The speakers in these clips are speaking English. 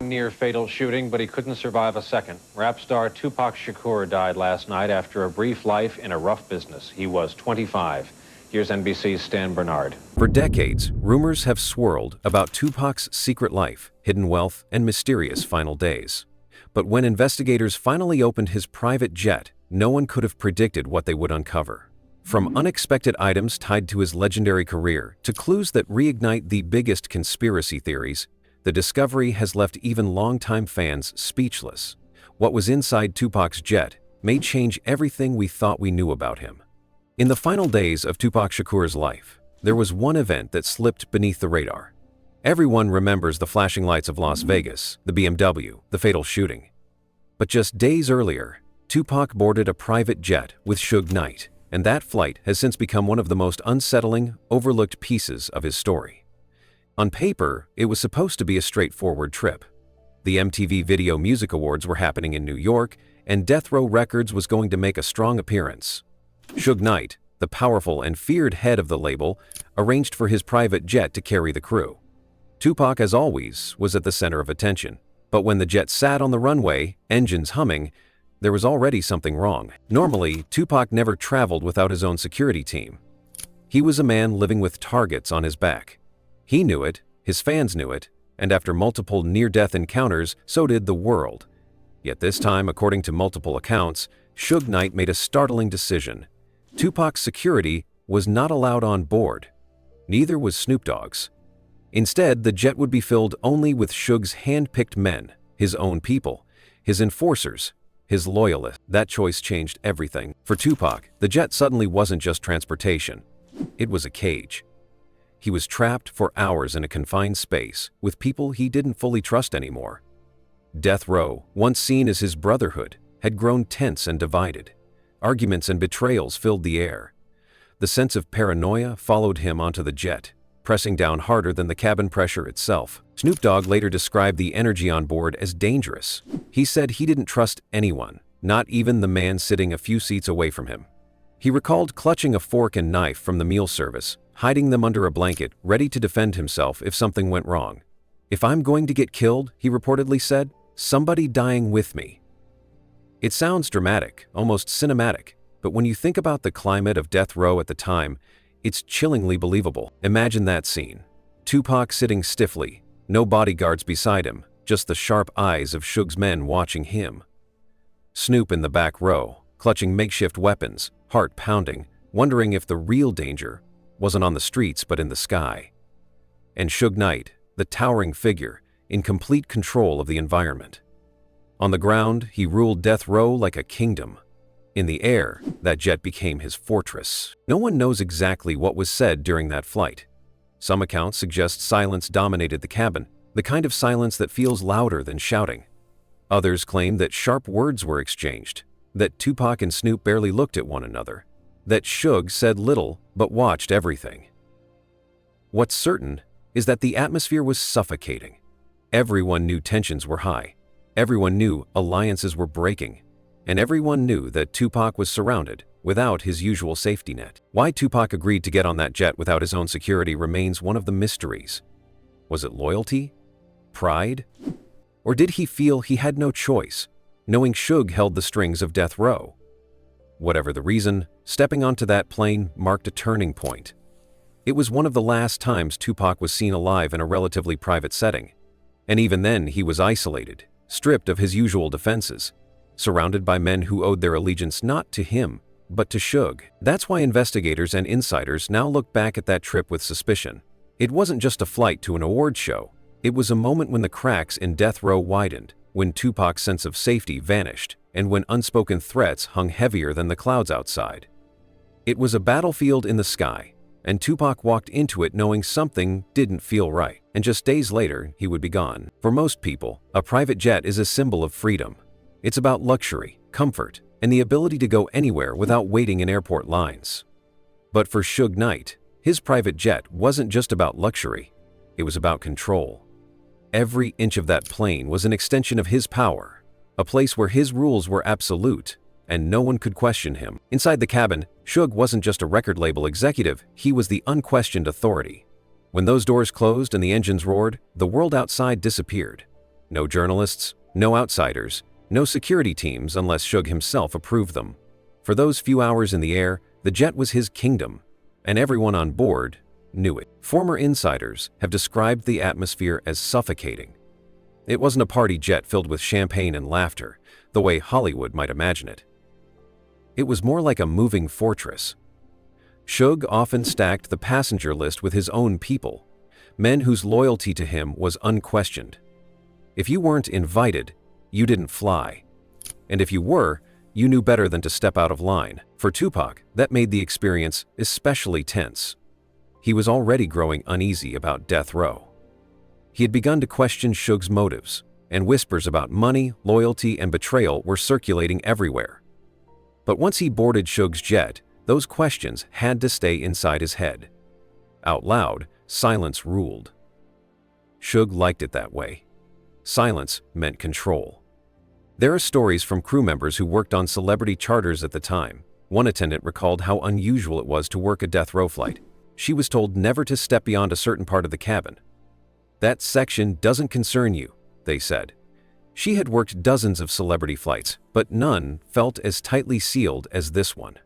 Near-fatal shooting, but he couldn't survive a second. Rap star Tupac Shakur died last night after a brief life in a rough business. He was 25. Here's NBC's Stan Bernard. For decades, rumors have swirled about Tupac's secret life, hidden wealth, and mysterious final days. But when investigators finally opened his private jet, no one could have predicted what they would uncover. From unexpected items tied to his legendary career to clues that reignite the biggest conspiracy theories, the discovery has left even longtime fans speechless. What was inside Tupac's jet may change everything we thought we knew about him. In the final days of Tupac Shakur's life, there was one event that slipped beneath the radar. Everyone remembers the flashing lights of Las Vegas, the BMW, the fatal shooting. But just days earlier, Tupac boarded a private jet with Suge Knight, and that flight has since become one of the most unsettling, overlooked pieces of his story. On paper, it was supposed to be a straightforward trip. The MTV Video Music Awards were happening in New York, and Death Row Records was going to make a strong appearance. Suge Knight, the powerful and feared head of the label, arranged for his private jet to carry the crew. Tupac, as always, was at the center of attention. But when the jet sat on the runway, engines humming, there was already something wrong. Normally, Tupac never traveled without his own security team. He was a man living with targets on his back. He knew it, his fans knew it, and after multiple near-death encounters, so did the world. Yet this time, according to multiple accounts, Suge Knight made a startling decision. Tupac's security was not allowed on board. Neither was Snoop Dogg's. Instead, the jet would be filled only with Suge's hand-picked men, his own people, his enforcers, his loyalists. That choice changed everything. For Tupac, the jet suddenly wasn't just transportation. It was a cage. He was trapped for hours in a confined space with people he didn't fully trust anymore. Death Row, once seen as his brotherhood, had grown tense and divided. Arguments and betrayals filled the air. The sense of paranoia followed him onto the jet, pressing down harder than the cabin pressure itself. Snoop Dogg later described the energy on board as dangerous. He said he didn't trust anyone, not even the man sitting a few seats away from him. He recalled clutching a fork and knife from the meal service, hiding them under a blanket, ready to defend himself if something went wrong. "If I'm going to get killed," he reportedly said, "somebody dying with me." It sounds dramatic, almost cinematic, but when you think about the climate of death row at the time, it's chillingly believable. Imagine that scene. Tupac sitting stiffly, no bodyguards beside him, just the sharp eyes of Suge's men watching him. Snoop in the back row, clutching makeshift weapons, heart pounding, wondering if the real danger wasn't on the streets but in the sky. And Suge Knight, the towering figure, in complete control of the environment. On the ground, he ruled death row like a kingdom. In the air, that jet became his fortress. No one knows exactly what was said during that flight. Some accounts suggest silence dominated the cabin, the kind of silence that feels louder than shouting. Others claim that sharp words were exchanged, that Tupac and Snoop barely looked at one another, that Suge said little but watched everything. What's certain is that the atmosphere was suffocating. Everyone knew tensions were high. Everyone knew alliances were breaking. And everyone knew that Tupac was surrounded without his usual safety net. Why Tupac agreed to get on that jet without his own security remains one of the mysteries. Was it loyalty? Pride? Or did he feel he had no choice, knowing Suge held the strings of death row? Whatever the reason, stepping onto that plane marked a turning point. It was one of the last times Tupac was seen alive in a relatively private setting. And even then, he was isolated, stripped of his usual defenses, surrounded by men who owed their allegiance not to him, but to Suge. That's why investigators and insiders now look back at that trip with suspicion. It wasn't just a flight to an awards show. It was a moment when the cracks in death row widened, when Tupac's sense of safety vanished, and when unspoken threats hung heavier than the clouds outside. It was a battlefield in the sky, and Tupac walked into it knowing something didn't feel right, and just days later, he would be gone. For most people, a private jet is a symbol of freedom. It's about luxury, comfort, and the ability to go anywhere without waiting in airport lines. But for Suge Knight, his private jet wasn't just about luxury, it was about control. Every inch of that plane was an extension of his power, a place where his rules were absolute, and no one could question him. Inside the cabin, Suge wasn't just a record label executive, he was the unquestioned authority. When those doors closed and the engines roared, the world outside disappeared. No journalists, no outsiders, no security teams unless Suge himself approved them. For those few hours in the air, the jet was his kingdom, and everyone on board knew it. Former insiders have described the atmosphere as suffocating. It wasn't a party jet filled with champagne and laughter, the way Hollywood might imagine it. It was more like a moving fortress. Suge often stacked the passenger list with his own people, men whose loyalty to him was unquestioned. If you weren't invited, you didn't fly. And if you were, you knew better than to step out of line. For Tupac, that made the experience especially tense. He was already growing uneasy about death row. He had begun to question Suge's motives, and whispers about money, loyalty, and betrayal were circulating everywhere. But once he boarded Suge's jet, those questions had to stay inside his head. Out loud, silence ruled. Suge liked it that way. Silence meant control. There are stories from crew members who worked on celebrity charters at the time. One attendant recalled how unusual it was to work a death row flight. She was told never to step beyond a certain part of the cabin. That section doesn't concern you, they said. She had worked dozens of celebrity flights, but none felt as tightly sealed as this one.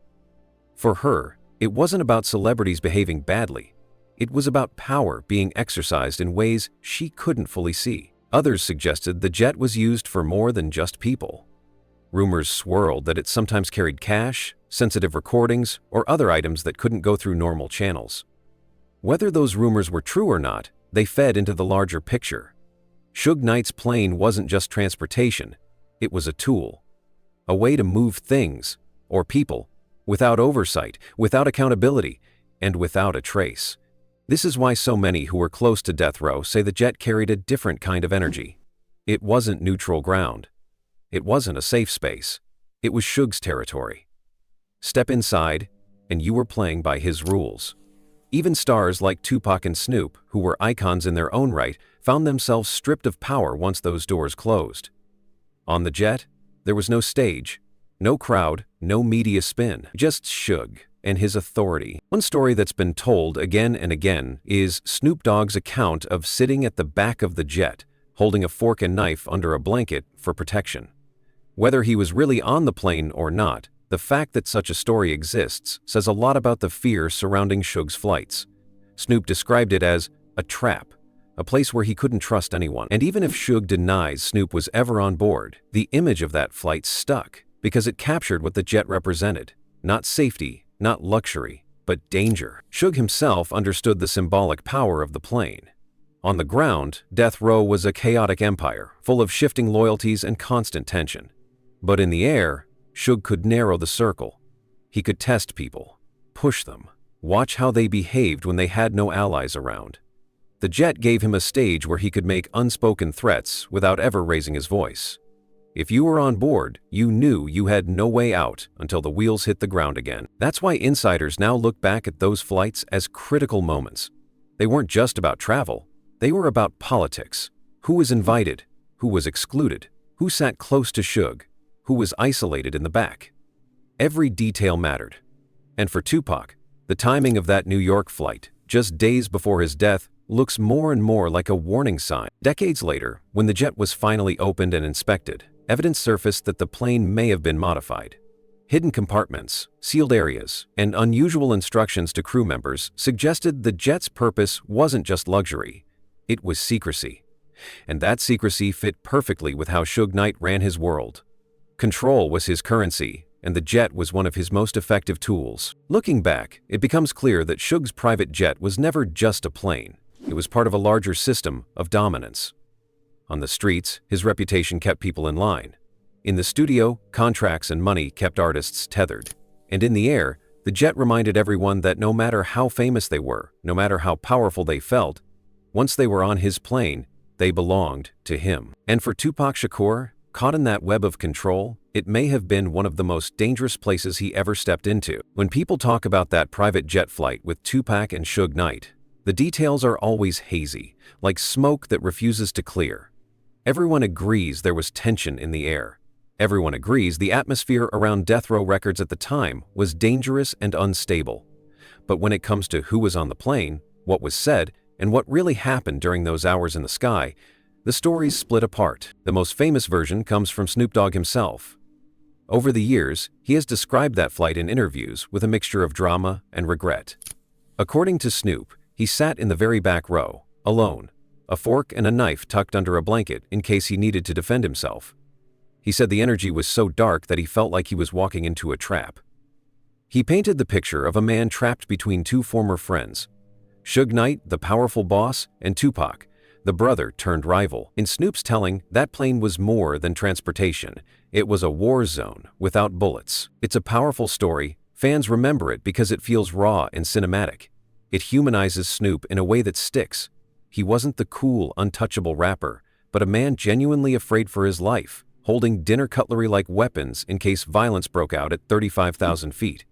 For her, it wasn't about celebrities behaving badly. It was about power being exercised in ways she couldn't fully see. Others suggested the jet was used for more than just people. Rumors swirled that it sometimes carried cash, sensitive recordings, or other items that couldn't go through normal channels. Whether those rumors were true or not, they fed into the larger picture. Suge Knight's plane wasn't just transportation, it was a tool. A way to move things, or people, without oversight, without accountability, and without a trace. This is why so many who were close to death row say the jet carried a different kind of energy. It wasn't neutral ground. It wasn't a safe space. It was Suge's territory. Step inside, and you were playing by his rules. Even stars like Tupac and Snoop, who were icons in their own right, found themselves stripped of power once those doors closed. On the jet, there was no stage, no crowd, no media spin, just Suge and his authority. One story that's been told again and again is Snoop Dogg's account of sitting at the back of the jet, holding a fork and knife under a blanket for protection. Whether he was really on the plane or not, the fact that such a story exists says a lot about the fear surrounding Suge's flights. Snoop described it as a trap, a place where he couldn't trust anyone. And even if Suge denies Snoop was ever on board, the image of that flight stuck because it captured what the jet represented. Not safety, not luxury, but danger. Suge himself understood the symbolic power of the plane. On the ground, death row was a chaotic empire, full of shifting loyalties and constant tension. But in the air, Suge could narrow the circle. He could test people, push them, watch how they behaved when they had no allies around. The jet gave him a stage where he could make unspoken threats without ever raising his voice. If you were on board, you knew you had no way out until the wheels hit the ground again. That's why insiders now look back at those flights as critical moments. They weren't just about travel, they were about politics. Who was invited? Who was excluded? Who sat close to Suge? Who was isolated in the back? Every detail mattered. And for Tupac, the timing of that New York flight, just days before his death, looks more and more like a warning sign. Decades later, when the jet was finally opened and inspected, evidence surfaced that the plane may have been modified. Hidden compartments, sealed areas, and unusual instructions to crew members suggested the jet's purpose wasn't just luxury, it was secrecy. And that secrecy fit perfectly with how Suge Knight ran his world. Control was his currency, and the jet was one of his most effective tools. Looking back, it becomes clear that Suge's private jet was never just a plane. It was part of a larger system of dominance. On the streets, his reputation kept people in line. In the studio, contracts and money kept artists tethered. And in the air, the jet reminded everyone that no matter how famous they were, no matter how powerful they felt, once they were on his plane, they belonged to him. And for Tupac Shakur, caught in that web of control, it may have been one of the most dangerous places he ever stepped into. When people talk about that private jet flight with Tupac and Suge Knight, the details are always hazy, like smoke that refuses to clear. Everyone agrees there was tension in the air. Everyone agrees the atmosphere around death row records at the time was dangerous and unstable. But when it comes to who was on the plane, what was said, and what really happened during those hours in the sky, the stories split apart. The most famous version comes from Snoop Dogg himself. Over the years, he has described that flight in interviews with a mixture of drama and regret. According to Snoop, he sat in the very back row, alone, a fork and a knife tucked under a blanket in case he needed to defend himself. He said the energy was so dark that he felt like he was walking into a trap. He painted the picture of a man trapped between two former friends, Suge Knight, the powerful boss, and Tupac, the brother turned rival. In Snoop's telling, that plane was more than transportation. It was a war zone without bullets. It's a powerful story. Fans remember it because it feels raw and cinematic. It humanizes Snoop in a way that sticks. He wasn't the cool, untouchable rapper, but a man genuinely afraid for his life, holding dinner cutlery like weapons in case violence broke out at 35,000 feet.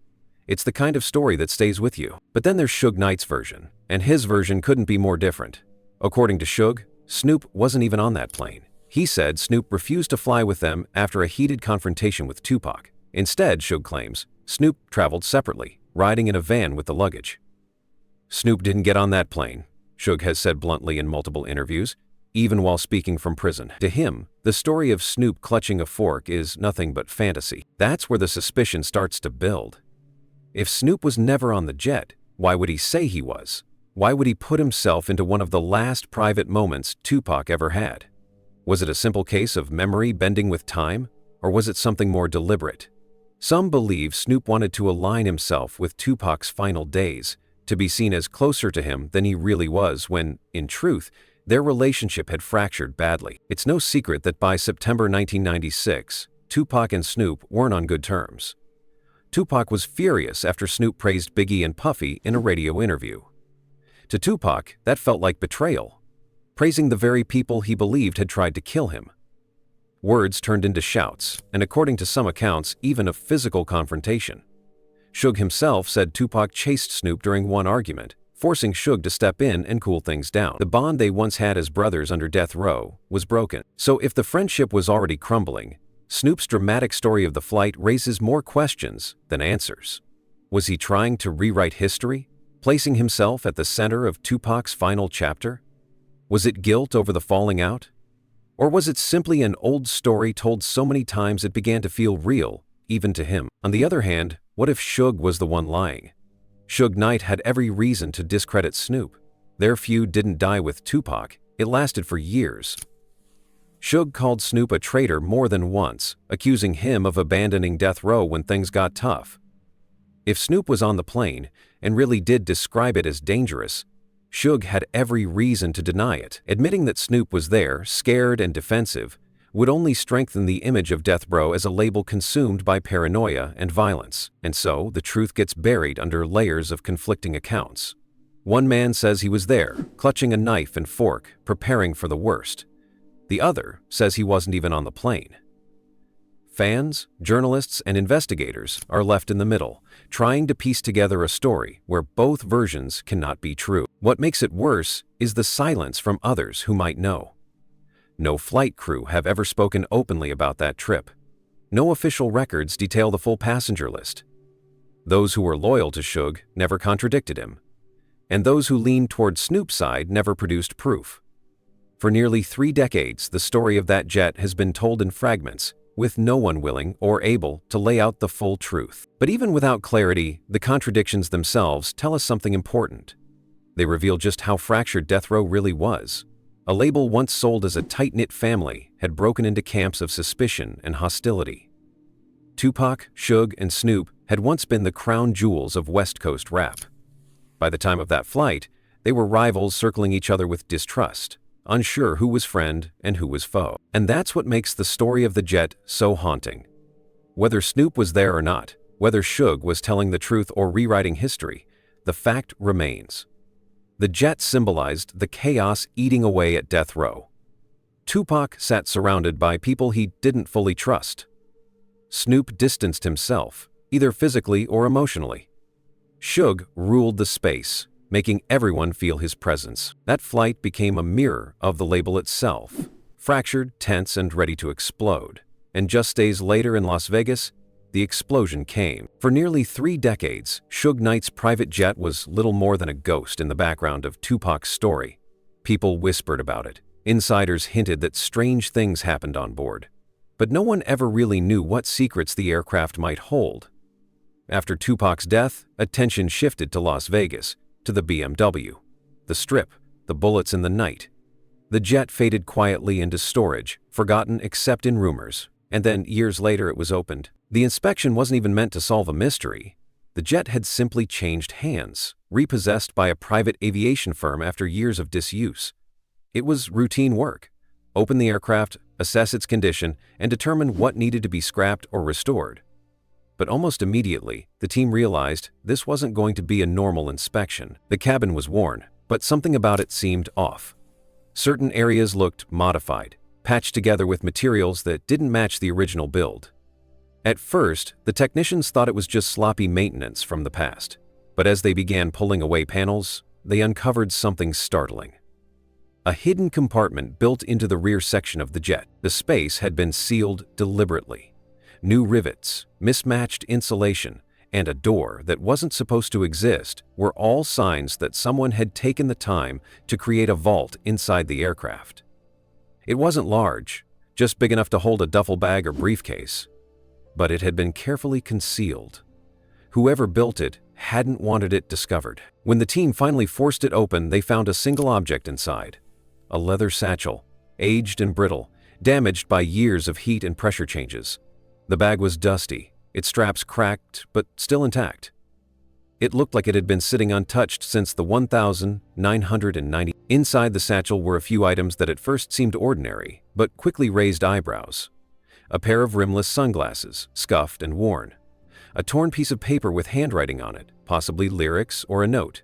It's the kind of story that stays with you. But then there's Suge Knight's version, and his version couldn't be more different. According to Suge, Snoop wasn't even on that plane. He said Snoop refused to fly with them after a heated confrontation with Tupac. Instead, Suge claims, Snoop traveled separately, riding in a van with the luggage. Snoop didn't get on that plane, Suge has said bluntly in multiple interviews, even while speaking from prison. To him, the story of Snoop clutching a fork is nothing but fantasy. That's where the suspicion starts to build. If Snoop was never on the jet, why would he say he was? Why would he put himself into one of the last private moments Tupac ever had? Was it a simple case of memory bending with time, or was it something more deliberate? Some believe Snoop wanted to align himself with Tupac's final days, to be seen as closer to him than he really was when, in truth, their relationship had fractured badly. It's no secret that by September 1996, Tupac and Snoop weren't on good terms. Tupac was furious after Snoop praised Biggie and Puffy in a radio interview. To Tupac, that felt like betrayal, praising the very people he believed had tried to kill him. Words turned into shouts, and according to some accounts, even a physical confrontation. Suge himself said Tupac chased Snoop during one argument, forcing Suge to step in and cool things down. The bond they once had as brothers under death row was broken. So if the friendship was already crumbling, Snoop's dramatic story of the flight raises more questions than answers. Was he trying to rewrite history, placing himself at the center of Tupac's final chapter? Was it guilt over the falling out? Or was it simply an old story told so many times it began to feel real, even to him? On the other hand, what if Suge was the one lying? Suge Knight had every reason to discredit Snoop. Their feud didn't die with Tupac, it lasted for years. Suge called Snoop a traitor more than once, accusing him of abandoning death row when things got tough. If Snoop was on the plane, and really did describe it as dangerous, Suge had every reason to deny it. Admitting that Snoop was there, scared and defensive, would only strengthen the image of death row as a label consumed by paranoia and violence, and so the truth gets buried under layers of conflicting accounts. One man says he was there, clutching a knife and fork, preparing for the worst. The other says he wasn't even on the plane. Fans, journalists, and investigators are left in the middle, trying to piece together a story where both versions cannot be true. What makes it worse is the silence from others who might know. No flight crew have ever spoken openly about that trip. No official records detail the full passenger list. Those who were loyal to Suge never contradicted him, and those who leaned toward Snoop's side never produced proof. For nearly 3 decades, the story of that jet has been told in fragments, with no one willing or able to lay out the full truth. But even without clarity, the contradictions themselves tell us something important. They reveal just how fractured death row really was. A label once sold as a tight-knit family had broken into camps of suspicion and hostility. Tupac, Suge, and Snoop had once been the crown jewels of West Coast rap. By the time of that flight, they were rivals circling each other with distrust, unsure who was friend and who was foe. And that's what makes the story of the jet so haunting. Whether Snoop was there or not, whether Suge was telling the truth or rewriting history, the fact remains. The jet symbolized the chaos eating away at death row. Tupac sat surrounded by people he didn't fully trust. Snoop distanced himself, either physically or emotionally. Suge ruled the space, making everyone feel his presence. That flight became a mirror of the label itself, fractured, tense, and ready to explode. And just days later in Las Vegas, the explosion came. For nearly 3 decades, Suge Knight's private jet was little more than a ghost in the background of Tupac's story. People whispered about it, Insiders hinted that strange things happened on board, but no one ever really knew what secrets the aircraft might hold. After Tupac's death, attention shifted to Las Vegas, to the BMW, the Strip, the bullets in the night. The jet faded quietly into storage, forgotten except in rumors, and then years later it was opened. The inspection wasn't even meant to solve a mystery. The jet had simply changed hands, repossessed by a private aviation firm after years of disuse. It was routine work. Open the aircraft, assess its condition, and determine what needed to be scrapped or restored. But almost immediately, the team realized this wasn't going to be a normal inspection. The cabin was worn, but something about it seemed off. Certain areas looked modified, patched together with materials that didn't match the original build. At first, the technicians thought it was just sloppy maintenance from the past, but as they began pulling away panels, they uncovered something startling. A hidden compartment built into the rear section of the jet. The space had been sealed deliberately. New rivets, mismatched insulation, and a door that wasn't supposed to exist were all signs that someone had taken the time to create a vault inside the aircraft. It wasn't large, just big enough to hold a duffel bag or briefcase, but it had been carefully concealed. Whoever built it hadn't wanted it discovered. When the team finally forced it open, they found a single object inside. A leather satchel, aged and brittle, damaged by years of heat and pressure changes. The bag was dusty, its straps cracked, but still intact. It looked like it had been sitting untouched since the 1990. Inside the satchel were a few items that at first seemed ordinary, but quickly raised eyebrows. A pair of rimless sunglasses, scuffed and worn. A torn piece of paper with handwriting on it, possibly lyrics or a note.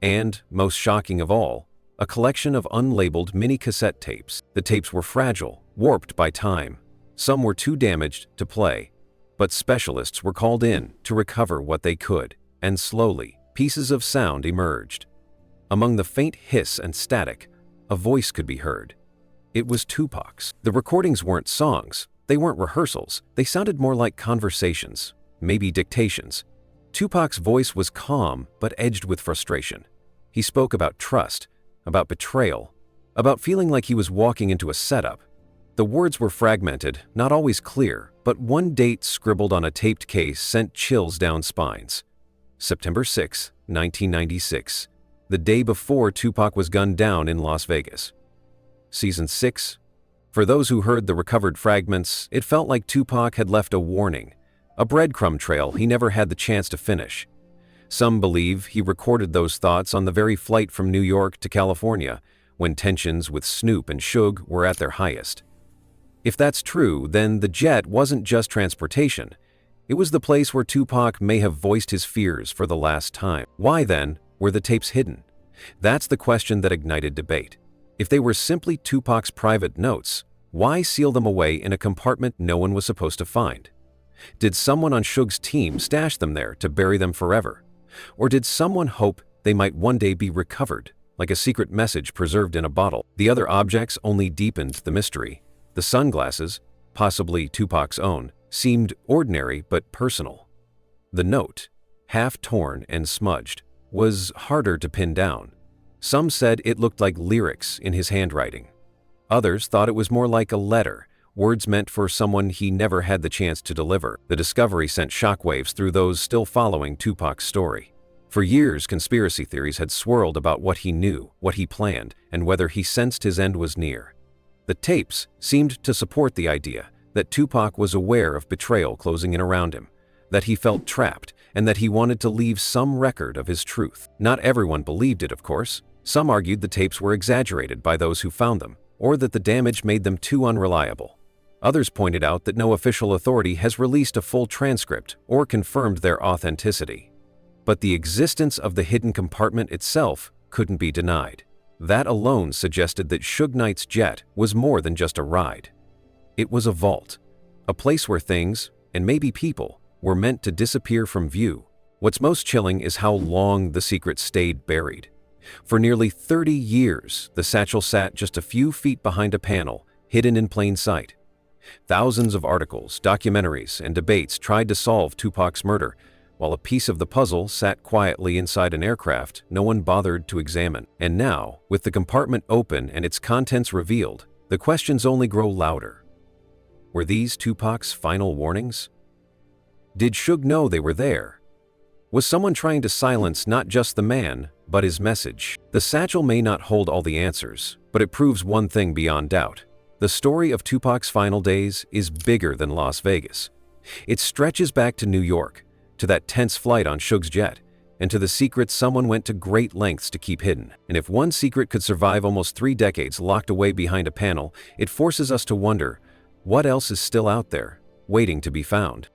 And, most shocking of all, a collection of unlabeled mini cassette tapes. The tapes were fragile, warped by time. Some were too damaged to play, but specialists were called in to recover what they could, and slowly, pieces of sound emerged. Among the faint hiss and static, a voice could be heard. It was Tupac's. The recordings weren't songs, they weren't rehearsals, they sounded more like conversations, maybe dictations. Tupac's voice was calm but edged with frustration. He spoke about trust, about betrayal, about feeling like he was walking into a setup. The words were fragmented, not always clear, but one date scribbled on a taped case sent chills down spines. September 6, 1996, the day before Tupac was gunned down in Las Vegas. Season 6. For those who heard the recovered fragments, it felt like Tupac had left a warning, a breadcrumb trail he never had the chance to finish. Some believe he recorded those thoughts on the very flight from New York to California, when tensions with Snoop and Suge were at their highest. If that's true, then the jet wasn't just transportation. It was the place where Tupac may have voiced his fears for the last time. Why, then, were the tapes hidden? That's the question that ignited debate. If they were simply Tupac's private notes, why seal them away in a compartment no one was supposed to find? Did someone on Suge's team stash them there to bury them forever? Or did someone hope they might one day be recovered, like a secret message preserved in a bottle? The other objects only deepened the mystery. The sunglasses, possibly Tupac's own, seemed ordinary but personal. The note, half torn and smudged, was harder to pin down. Some said it looked like lyrics in his handwriting. Others thought it was more like a letter, words meant for someone he never had the chance to deliver. The discovery sent shockwaves through those still following Tupac's story. For years, conspiracy theories had swirled about what he knew, what he planned, and whether he sensed his end was near. The tapes seemed to support the idea that Tupac was aware of betrayal closing in around him, that he felt trapped, and that he wanted to leave some record of his truth. Not everyone believed it, of course. Some argued the tapes were exaggerated by those who found them, or that the damage made them too unreliable. Others pointed out that no official authority has released a full transcript or confirmed their authenticity. But the existence of the hidden compartment itself couldn't be denied. That alone suggested that Suge Knight's jet was more than just a ride. It was a vault, a place where things, and maybe people, were meant to disappear from view. What's most chilling is how long the secret stayed buried. For nearly 30 years, the satchel sat just a few feet behind a panel, hidden in plain sight. Thousands of articles, documentaries, and debates tried to solve Tupac's murder, while a piece of the puzzle sat quietly inside an aircraft no one bothered to examine. And now, with the compartment open and its contents revealed, the questions only grow louder. Were these Tupac's final warnings? Did Suge know they were there? Was someone trying to silence not just the man, but his message? The satchel may not hold all the answers, but it proves one thing beyond doubt. The story of Tupac's final days is bigger than Las Vegas. It stretches back to New York, to that tense flight on Suge's jet, and to the secrets someone went to great lengths to keep hidden. And if one secret could survive almost 3 decades locked away behind a panel, it forces us to wonder, what else is still out there, waiting to be found?